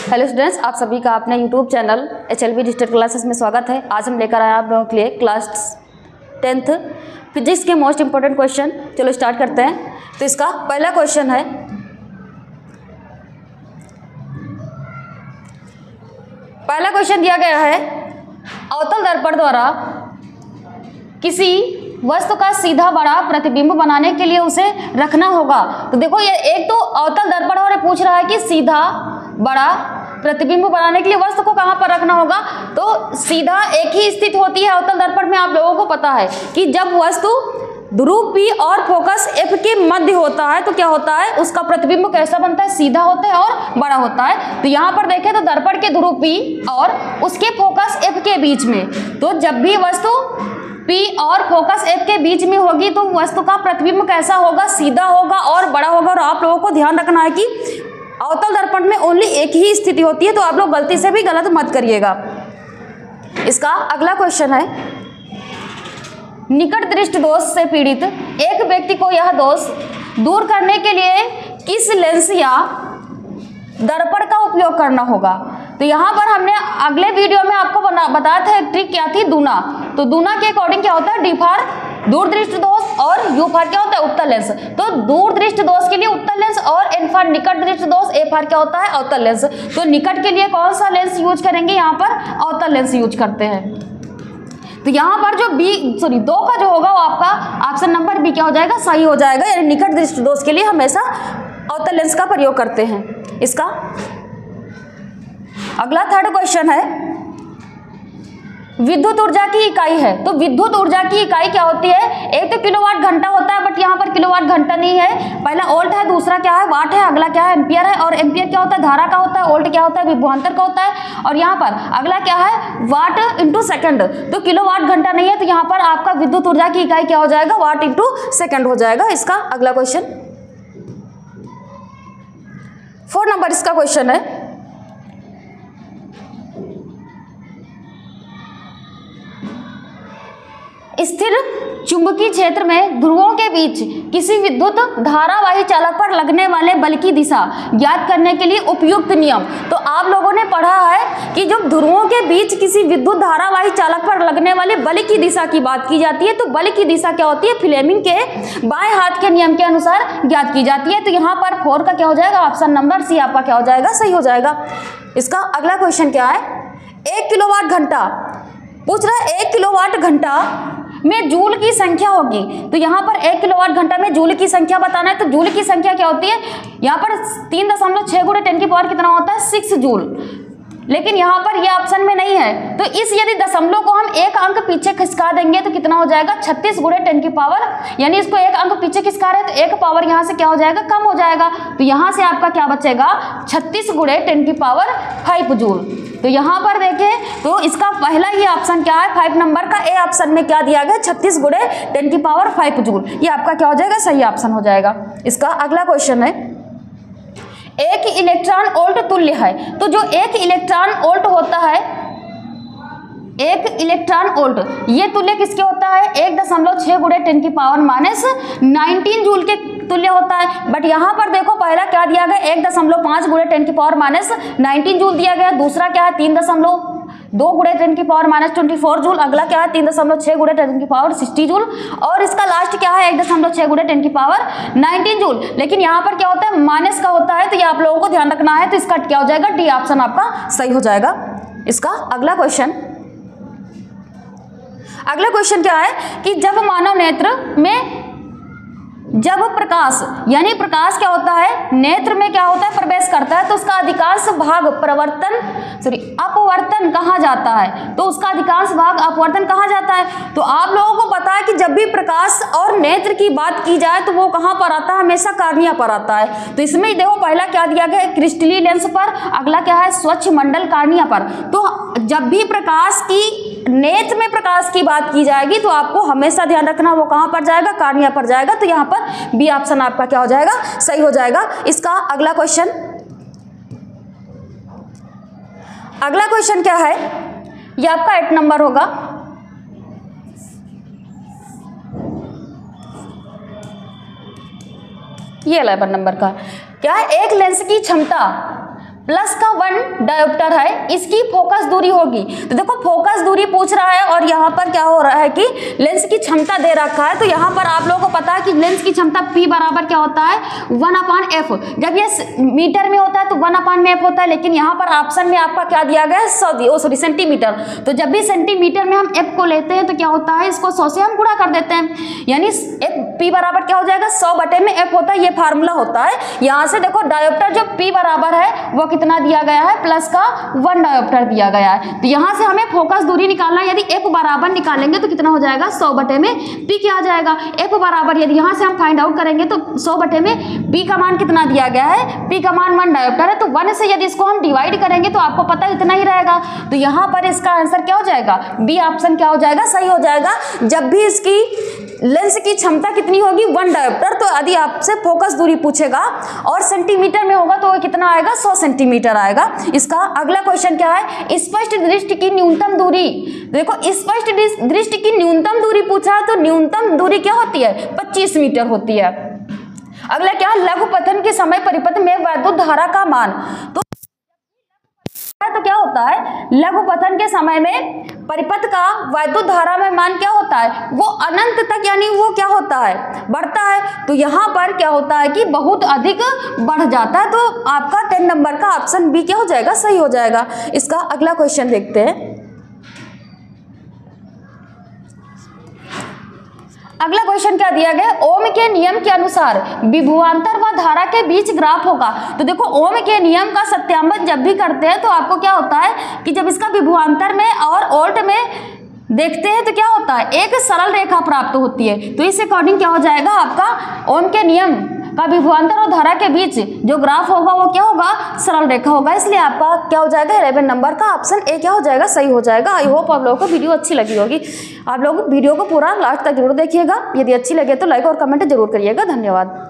Hello students, आप सभी का अपने YouTube channel HLB digital classes में स्वागत है। आज हम लेकर आए आप लोगों के लिए क्लास 10th फिजिक्स के मोस्ट इंपॉर्टेंट क्वेश्चन। चलो स्टार्ट करते हैं। तो इसका पहला क्वेश्चन है, पहला क्वेश्चन दिया गया है अवतल दर्पण द्वारा किसी वस्तु का सीधा बड़ा प्रतिबिंब बनाने के लिए उसे रखना होगा। तो देखो ये एक तो अवतल दर्पण और पूछ रहा है कि सीधा बड़ा प्रतिबिंब बनाने के लिए वस्तु को कहां पर रखना होगा। तो सीधा एक ही स्थिति होती है अवतल दर्पण में, आप लोगों को पता है कि जब वस्तु ध्रुव P और फोकस F के मध्य होता है तो क्या होता है, उसका प्रतिबिंब कैसा बनता है, सीधा होता है और बड़ा होता है। तो यहाँ पर देखें तो दर्पण के ध्रुव P और उसके फोकस F के बीच में, तो जब भी वस्तु P और फोकस F के बीच में होगी तो वस्तु का प्रतिबिंब कैसा होगा, सीधा होगा और बड़ा होगा। और आप लोगों को ध्यान रखना है कि अवतल दर्पण में ओनली एक ही स्थिति होती है, तो आप लोग गलती से भी गलत मत करिएगा। इसका अगला क्वेश्चन है, निकट दृष्टि दोष से पीड़ित एक व्यक्ति को यह दोष दूर करने के लिए किस लेंस या दर्पण का उपयोग करना होगा। तो यहाँ पर हमने अगले वीडियो में आपको बताया था एक ट्रिक क्या थी, दूना। तो दूना के अकॉर्डिंग क्या होता है, डी फॉर दूर दृष्टि दोष और यू फॉर क्या होता है, उत्तल लेंस। तो दूर दृष्टि दोष के लिए उत्तल लेंस और एन फॉर निकट दृष्टि दोष, ए फॉर क्या होता है, अवतल लेंस। तो निकट के लिए कौन सा लेंस यूज करेंगे, यहाँ पर अवतल लेंस यूज करते हैं। तो यहाँ पर जो दो का जो होगा वो आपका ऑप्शन नंबर बी क्या हो जाएगा, सही हो जाएगा। यानी निकट दृष्टि दोष के लिए हमेशा अवतल लेंस का प्रयोग करते हैं। इसका अगला थर्ड क्वेश्चन है, विद्युत ऊर्जा की इकाई है। तो विद्युत ऊर्जा की इकाई क्या होती है, एक तो किलोवाट घंटा होता है, बट यहाँ पर किलोवाट घंटा नहीं है। पहला वोल्ट है, दूसरा क्या है, वाट है, अगला क्या है, एम्पियर है। और एम्पियर क्या होता है, धारा का होता है, वोल्ट क्या होता है, विभवांतर का होता है। और यहाँ पर अगला क्या है, वाट इंटू सेकंड। तो किलोवाट घंटा नहीं है, तो यहाँ पर आपका विद्युत ऊर्जा की इकाई क्या हो जाएगा, वाट इंटू सेकंड हो जाएगा। इसका अगला क्वेश्चन 4 नंबर इसका क्वेश्चन है, स्थिर चुंबकीय क्षेत्र में ध्रुवों के बीच किसी विद्युत धारावाही चालक पर लगने वाले बल की दिशा ज्ञात करने के लिए उपयुक्त नियम। तो आप लोगों ने पढ़ा है कि जब ध्रुवों के बीच किसी विद्युत धारावाही चालक पर लगने वाले बल की दिशा की बात की जाती है, तो बल की दिशा क्या होती है, फ्लेमिंग के बाएं हाथ के नियम के अनुसार ज्ञात की जाती है। तो यहाँ पर 4 का क्या हो जाएगा, ऑप्शन नंबर सी आपका क्या हो जाएगा, सही हो जाएगा। इसका अगला क्वेश्चन क्या है, 1 किलोवाट घंटा पूछ रहा है, 1 किलोवाट घंटा में जूल की संख्या होगी। तो यहाँ पर 1 किलोवाट घंटा में जूल की संख्या बताना है। तो जूल की संख्या क्या होती है, यहाँ पर 3.6 गुणे 10 की पावर कितना होता है, 6 जूल। लेकिन यहाँ पर ये ऑप्शन में नहीं है, तो इस यदि दशमलव को हम एक अंक पीछे खिसका देंगे तो कितना हो जाएगा, 36 गुणे 10 की पावर। यानी इसको एक अंक पीछे खिसका रहे तो एक पावर यहाँ से क्या हो जाएगा, कम हो जाएगा। तो यहाँ से आपका क्या बचेगा, 36 गुणे 10 की पावर 5 जूल। तो यहाँ पर देखें तो इसका पहला ही ऑप्शन क्या है, 5 नंबर का ए ऑप्शन में क्या दिया गया, 36 गुणे 10 की पावर 5 जूल। ये आपका क्या हो जाएगा, सही ऑप्शन हो जाएगा। इसका अगला क्वेश्चन है, एक इलेक्ट्रॉन वोल्ट तुल्य है। तो जो एक इलेक्ट्रॉन वोल्ट होता है, एक इलेक्ट्रॉन वोल्ट ये तुल्य किसके होता है, 1.6 गुणे 10 की पावर -19 जूल के तुल्य होता है। बट यहाँ पर देखो पहला क्या दिया गया, 1.5 गुणे 10 की पावर -19 जूल दिया गया। दूसरा क्या है, 3.2 गुणे 10 की पावर -24 जूल। अगला क्या है, 3.6 गुणे 10 की पावर 60 जूल। और इसका लास्ट क्या है, 1.6 गुणे 10 की पावर 19 जूल। लेकिन यहाँ पर क्या होता है, माइनस का होता है, तो ये आप लोगों को ध्यान रखना है। तो इसका क्या हो जाएगा, डी ऑप्शन आपका सही हो जाएगा। इसका अगला क्वेश्चन क्या है कि जब मानव नेत्र में जब प्रकाश यानी प्रकाश क्या होता है, नेत्र में क्या होता है, प्रवेश करता है, तो उसका अधिकांश भाग अपवर्तन कहा जाता है। तो उसका अधिकांश भाग अपवर्तन कहा जाता है। तो आप लोगों को पता है कि जब भी प्रकाश और नेत्र की बात की जाए तो वो कहाँ पर आता है, हमेशा कार्निया पर आता है। तो इसमें देखो पहला क्या दिया गया, क्रिस्टलीय लेंस पर, अगला क्या है, स्वच्छ मंडल कार्निया पर। तो जब भी प्रकाश की नेत्र में प्रकाश की बात की जाएगी तो आपको हमेशा ध्यान रखना वो कहाँ पर जाएगा, कार्निया पर जाएगा। तो यहाँ पर बी ऑप्शन आपका क्या हो जाएगा, सही हो जाएगा। इसका अगला क्वेश्चन क्या है, ये आपका 8 नंबर होगा। ये 11 नंबर का क्या है, एक लेंस की क्षमता प्लस का 1 डायोप्टर है, इसकी फोकस दूरी होगी। तो देखो फोकस दूरी पूछ रहा है और यहाँ पर क्या हो रहा है कि लेंस की क्षमता दे रखा है। तो यहाँ पर आप लोगों को पता है कि लेंस की क्षमता P बराबर क्या होता है 1/f। जब ये मीटर में होता है तो 1/f होता है, लेकिन यहाँ पर ऑप्शन में आपका क्या दिया गया है 100 सेंटीमीटर। तो जब भी सेंटीमीटर में हम f को लेते हैं तो क्या होता है इसको 100 से हम गुणा कर देते हैं, यानी P बराबर क्या हो जाएगा 100/f होता है। ये फार्मूला होता है। यहाँ से देखो डायोप्टर जो P बराबर है वो कितना दिया गया है, प्लस का 1 डायोप्टर दिया गया है। तो यहाँ से हमें फोकस दूरी निकालना है। यदि f बराबर निकालेंगे तो कितना हो जाएगा 100/p क्या आ जाएगा f बराबर, यदि यहाँ से हम फाइंड आउट करेंगे तो 100/p का मान कितना दिया गया है, p का मान 1 डायोप्टर है। तो 1 से यदि इसको हम डिवाइड करेंगे तो आपको पता इतना ही रहेगा। तो यहाँ पर इसका आंसर क्या हो जाएगा, बी ऑप्शन क्या हो जाएगा, सही हो जाएगा। जब भी इसकी लेंस की क्षमता कितनी होगी 1 डायोप्टर, तो यदि आपसे फोकस दूरी पूछेगा और सेंटीमीटर में होगा तो वो कितना आएगा 100 सेंटीमीटर आएगा। इसका अगला क्वेश्चन क्या है, स्पष्ट दृष्टि की न्यूनतम दूरी। देखो स्पष्ट दृष्टि की न्यूनतम दूरी पूछा है तो न्यूनतम दूरी क्या होती है 25 मीटर होती है। अगला क्या है, लघु पतन के समय परिपथ में वैद्युत धारा का मान। तो क्या होता है, लघु पतन के समय में परिपथ का वैद्युत धारा में मान क्या होता है, वो अनंत तक यानी वो क्या होता है बढ़ता है। तो यहाँ पर क्या होता है कि बहुत अधिक बढ़ जाता है। तो आपका 10 नंबर का ऑप्शन बी क्या हो जाएगा, सही हो जाएगा। इसका अगला क्वेश्चन देखते हैं। अगला क्वेश्चन क्या दिया गया, ओम के नियम के अनुसार विभवांतर व धारा के बीच ग्राफ होगा। तो देखो ओम के नियम का सत्यापन जब भी करते हैं तो आपको क्या होता है कि जब इसका विभवांतर में और ओल्ट में देखते हैं तो क्या होता है, एक सरल रेखा प्राप्त होती है। तो इस अकॉर्डिंग क्या हो जाएगा, आपका ओम के नियम का विभवांतर और धारा के बीच जो ग्राफ होगा वो क्या होगा, सरल रेखा होगा। इसलिए आपका क्या हो जाएगा 11 नंबर का ऑप्शन ए क्या हो जाएगा, सही हो जाएगा। आई होप आप लोगों को वीडियो अच्छी लगी होगी। आप लोग वीडियो को पूरा लास्ट तक जरूर देखिएगा। यदि अच्छी लगे तो लाइक और कमेंट जरूर करिएगा। धन्यवाद।